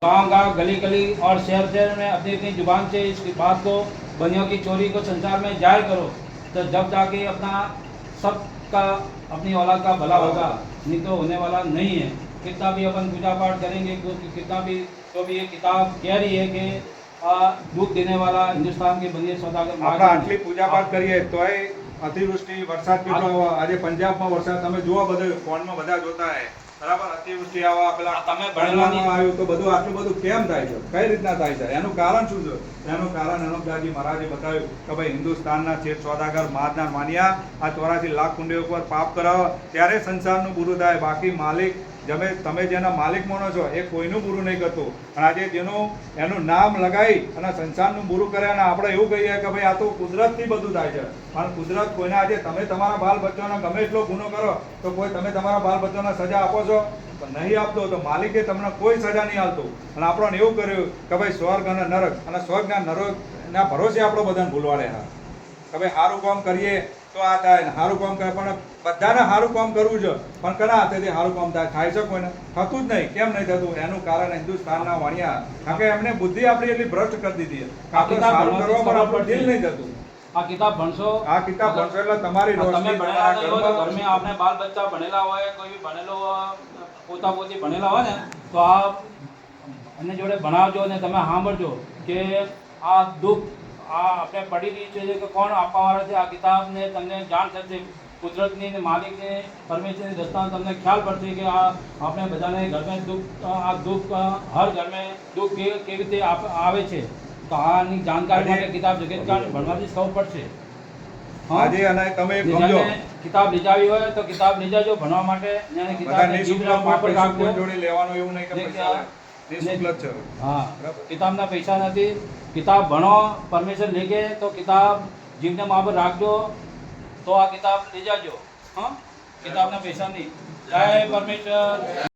गांव-गांव, गली-गली और शहर-शहर में अपनी-अपनी जुबान से इस बात को, बनियों की चोरी को संसार में जाहिर करो, तो जब जाके अपना सबका, अपनी औलाद का भला होगा, नहीं तो होने वाला नहीं है। कितना भी अपन पूजा पाठ करेंगे, कितना भी तो भी ये किताब कह रही है कि दुख देने वाला हिंदुस्तान के बनिए सौदागर આપણે આટલી પૂજા પાઠ કરીએ તોય અતિવૃષ્ટિ વરસાદ કેટલો આજે પંજાબમાં વરસાદ તમે જુઓ બધું ફોનમાં બધા જોતા હે બરાબર અતિવૃષ્ટિ આવા પેલા તમે ભણેલાની આવ્યું તો બધું આટલું બધું કેમ થાય છે કઈ રીતના થાય છે એનું કારણ શું છે એનું કારણ અનોપદાજી મહારાજે બતાવ્યું કે ભાઈ હિન્દુસ્તાનના શેઠ સોદાગર મહાજના માન્યા આ 84 લાખ કુંડીઓ ઉપર પાપ કરાવો ત્યારે સંસારનું પૂરું થાય બાકી માલિક તમે જેના માલિક માનો છો એ કોઈનું બુરું નહીં કરતું અને આજે જેનું એનું નામ લગાવી અને સંસારનું બુરું કરે અને આપણે એવું કહીએ કે ભાઈ આ તો કુદરતથી બધું થાય છે પણ કુદરત કોઈને આજે તમે તમારા બાલ બચ્ચાનો ગમે એટલો ગુનો કરો તો કોઈ તમે તમારા બાલ બચ્ચાને સજા આપો છો નહીં આપતો તો માલિકે તમને કોઈ સજા નહીં આપતું અને આપણને એવું કર્યું કે ભાઈ સ્વર્ગ અને નરક અને સ્વર્ગના નરકના ભરોસે આપણે બધાને ભૂલવાડે કે ભાઈ સારું કામ કરીએ તો આ થાય સારું કામ કરે પણ બધાને સારું કામ કરવું છે પણ કના હાથેથી સારું કામ થાય છે કોઈને થતું જ નહીં કેમ નહીં થતું એનું કારણ હિન્દુસ્તાનના વાણિયા કારણ કે એમને બુદ્ધિ આપણી એટલી ભ્રષ્ટ કરી દીધી આપણે સારું કરવા પર આપણું દિલ નહીં થતું આ કિતાબ ભણશો એટલે તમારી તમે ભણેલા નહીં હોય તો ઘરમાં આપણે બાલ બચ્ચા ભણેલા હોય કોઈ બી ભણેલો પોતા પોતી ભણેલા હોય ને તો આ એમને જોડે ભણાવજો ને તમે સાંભળજો કે આ દુઃખ આ આપણે પડી રહી છે કે કોણ આપવાવાળા છે આ કિતાબને તમને જાણ થશે કુદરતની ને માલિકની પરમેશ્વરની દસ્તાને તમને ખ્યાલ પડશે કે આ આપણે બધાને ઘરમાં દુઃખ આ દુઃખ હર ઘરમાં દુઃખ કેવી રીતે આવે છે તો આની જાણકારી માટે કિતાબ જગતકાળ ભણવાથી સૌ પડશે આજે અને તમે સમજો કિતાબ લીજાવી હોય તો કિતાબ લીજાજો ભણવા માટે અને કિતાબને જીવના પર રાખજો જોડે લેવાનું એવું નહીં કે પૈસા નિશુલ્ક છે હા કિતાબના પૈસા નથી किताब भणो परमेश्वर लेके तो किताब जीवने माँ पर राख दो तो आ किताब ले जाजो हाँ किताब ना पैसा नहीं जय परमेश्वर।